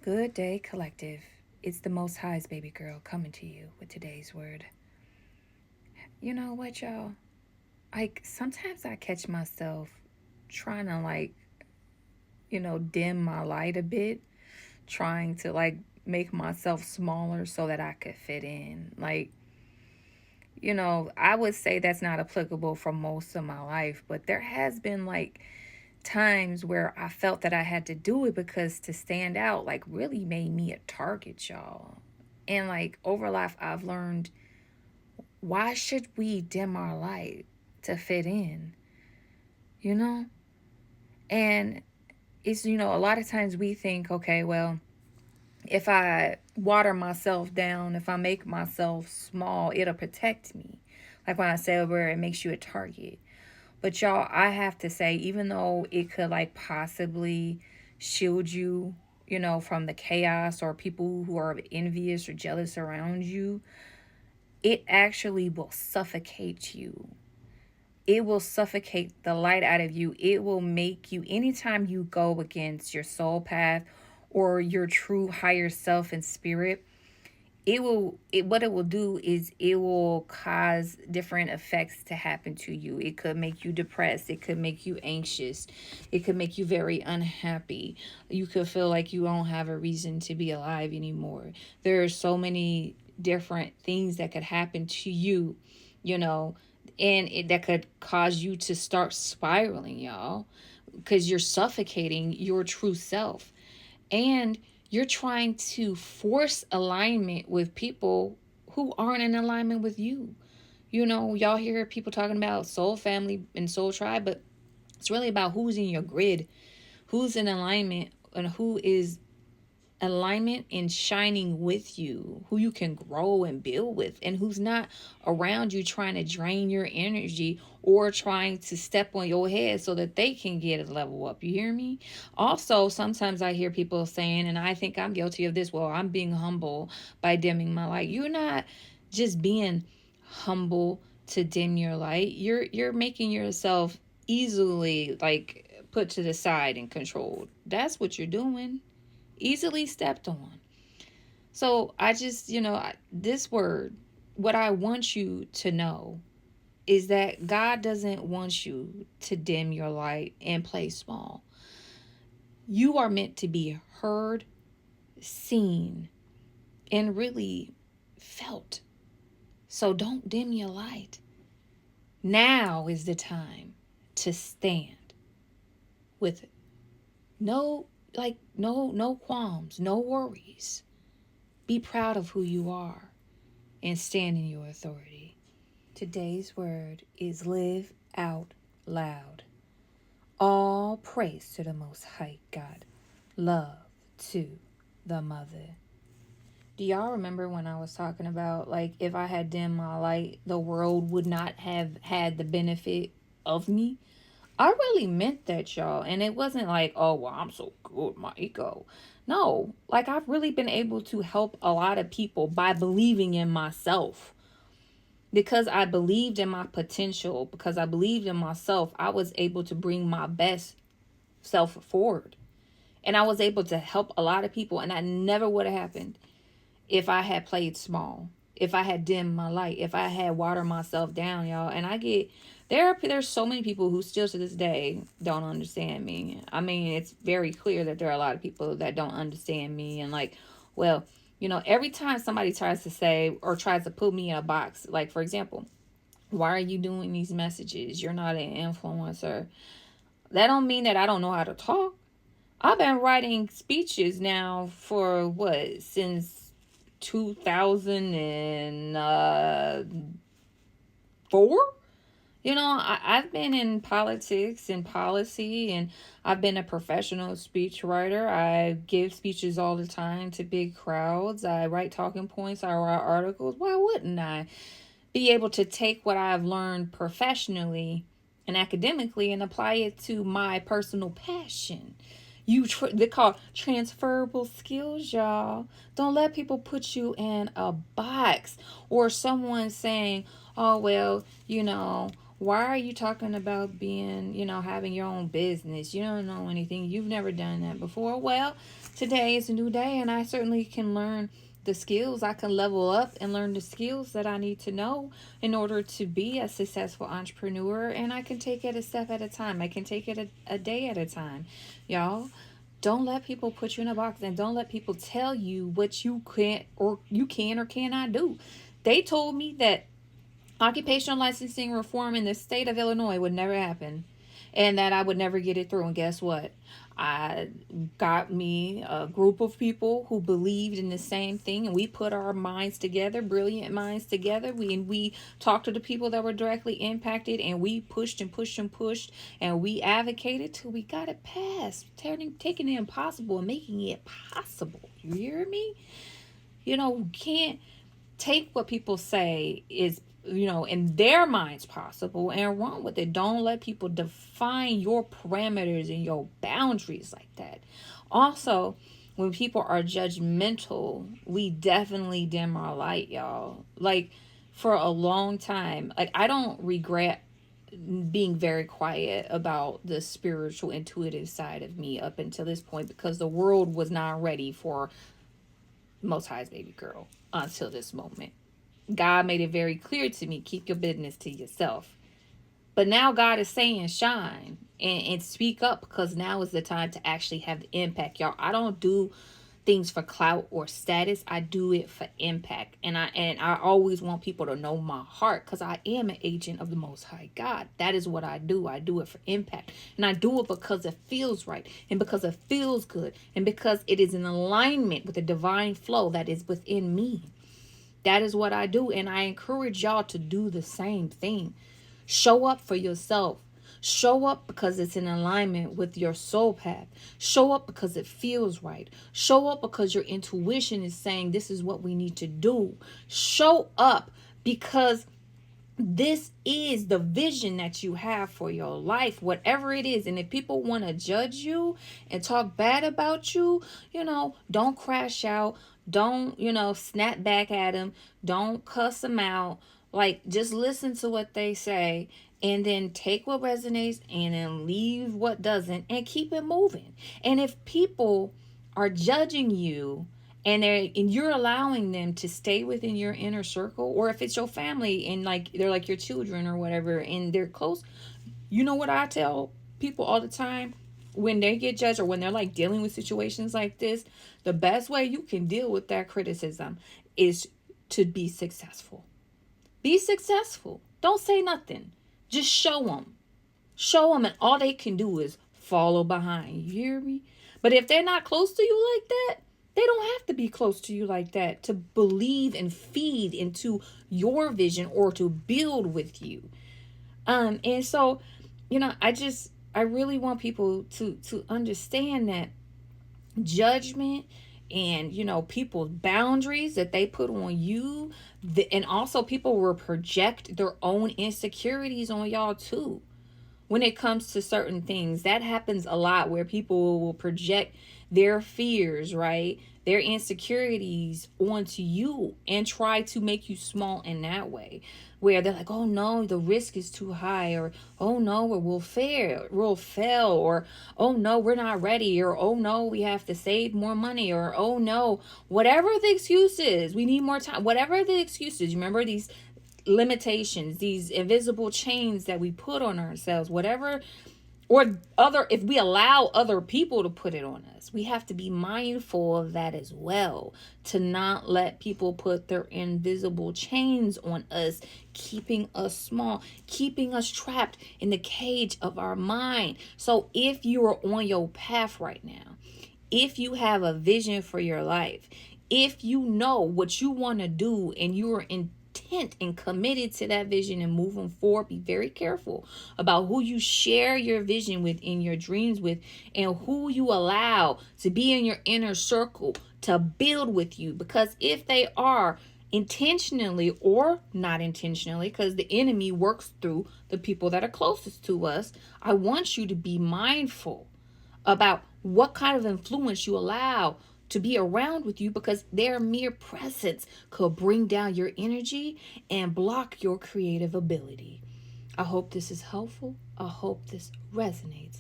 Good day, collective. It's the Most High's baby girl coming to you with today's word. You know what, y'all? Like, sometimes I catch myself trying to, dim my light a bit, trying to, make myself smaller so that I could fit in. I would say that's not applicable for most of my life, but there has been, times where I felt that I had to do it because to stand out really made me a target, y'all. And over life I've learned, why should we dim our light to fit in? You know? And it's a lot of times we think, okay, well, if I water myself down, if I make myself small, it'll protect me. Like when I said where it makes you a target. But y'all, I have to say, even though it could possibly shield you, from the chaos or people who are envious or jealous around you, it actually will suffocate you. It will suffocate the light out of you. It will make you, anytime you go against your soul path or your true higher self and spirit, what it will do is it will cause different effects to happen to you. It could make you depressed, it could make you anxious, it could make you very unhappy. You could feel like you don't have a reason to be alive anymore. There are so many different things that could happen to you, you know that could cause you to start spiraling, y'all, because you're suffocating your true self. And you're trying to force alignment with people who aren't in alignment with you. Y'all hear people talking about soul family and soul tribe, but it's really about who's in your grid, who's in alignment, and who is alignment and shining with you, who you can grow and build with, and who's not around you trying to drain your energy or trying to step on your head so that they can get a level up. You hear me? Also, sometimes I hear people saying, and I think I'm guilty of this, well, I'm being humble by dimming my light. You're not just being humble to dim your light. You're making yourself easily put to the side and controlled. That's what you're doing, easily stepped on. So I just, this word, what I want you to know is that God doesn't want you to dim your light and play small. You are meant to be heard, seen, and really felt. So don't dim your light. Now is the time to stand with no qualms, no worries. Be proud of who you are and stand in your authority. Today's word is live out loud. All praise to the Most High God. Love to the Mother. Do y'all remember when I was talking about if I had dimmed my light, the world would not have had the benefit of me? I really meant that, y'all. And it wasn't oh, well, I'm so good, my ego. No, I've really been able to help a lot of people by believing in myself. Because I believed in my potential, because I believed in myself, I was able to bring my best self forward. And I was able to help a lot of people. And that never would have happened if I had played small, if I had dimmed my light, if I had watered myself down, y'all. And there's so many people who still to this day don't understand me. I mean, it's very clear that there are a lot of people that don't understand me. And well, every time somebody tries to say or tries to put me in a box, for example, why are you doing these messages? You're not an influencer. That don't mean that I don't know how to talk. I've been writing speeches now for since 2004. I've been in politics and policy, and I've been a professional speech writer. I give speeches all the time to big crowds. I write talking points. I write articles. Why wouldn't I be able to take what I've learned professionally and academically and apply it to my personal passion? They call transferable skills, y'all. Don't let people put you in a box or someone saying, oh, well, Why are you talking about being, having your own business? You don't know anything. You've never done that before. Well, today is a new day, and I certainly can learn the skills. I can level up and learn the skills that I need to know in order to be a successful entrepreneur. And I can take it a step at a time. I can take it a day at a time. Y'all, don't let people put you in a box, and don't let people tell you what you can or cannot do. They told me that occupational licensing reform in the state of Illinois would never happen and that I would never get it through. And guess what? I got me a group of people who believed in the same thing, and we put our minds together, brilliant minds together. We talked to the people that were directly impacted, and we pushed and pushed and pushed, and we advocated till we got it passed, taking the impossible and making it possible. You hear me? You can't take what people say is in their minds possible and run with it. Don't let people define your parameters and your boundaries like that. Also, when people are judgmental, we definitely dim our light, y'all. Like, for a long time, like, I don't regret being very quiet about the spiritual intuitive side of me up until this point, because the world was not ready for Most High's baby girl until this moment. God made it very clear to me, keep your business to yourself. But now God is saying shine and speak up, because now is the time to actually have the impact. Y'all, I don't do things for clout or status. I do it for impact. And I always want people to know my heart, because I am an agent of the Most High God. That is what I do. I do it for impact. And I do it because it feels right, and because it feels good, and because it is in alignment with the divine flow that is within me. That is what I do. And I encourage y'all to do the same thing. Show up for yourself. Show up because it's in alignment with your soul path. Show up because it feels right. Show up because your intuition is saying this is what we need to do. Show up because this is the vision that you have for your life, whatever it is. And if people want to judge you and talk bad about you, don't crash out. Don't, snap back at them. Don't cuss them out. Like, just listen to what they say, and then take what resonates and then leave what doesn't, and keep it moving. And if people are judging you, and you're allowing them to stay within your inner circle, or if it's your family and like they're like your children or whatever and they're close, you know what I tell people all the time when they get judged or when they're like dealing with situations like this? The best way you can deal with that criticism is to be successful. Be successful. Don't say nothing. Just show them. Show them, and all they can do is follow behind. You hear me? But if they're not close to you like that, they don't have to be close to you like that to believe and feed into your vision or to build with you. And so, I really want people to understand that judgment and people's boundaries that they put on you, and also people will project their own insecurities on y'all too when it comes to certain things. That happens a lot, where people will project their fears, right? Their insecurities onto you and try to make you small in that way. Where they're like, oh no, the risk is too high, or oh no, we'll fail, or oh no, we're not ready, or oh no, we have to save more money, or oh no, whatever the excuse is, we need more time, whatever the excuses. Remember these limitations, these invisible chains that we put on ourselves, whatever, or other, if we allow other people to put it on us, we have to be mindful of that as well, to not let people put their invisible chains on us, keeping us small, keeping us trapped in the cage of our mind. So if you are on your path right now, if you have a vision for your life, if you know what you want to do and you are intent and committed to that vision and moving forward, be very careful about who you share your vision with, in your dreams with, and who you allow to be in your inner circle to build with you. Because if they are intentionally or not intentionally, because the enemy works through the people that are closest to us, I want you to be mindful about what kind of influence you allow to be around with you, because their mere presence could bring down your energy and block your creative ability. I hope this is helpful. I hope this resonates.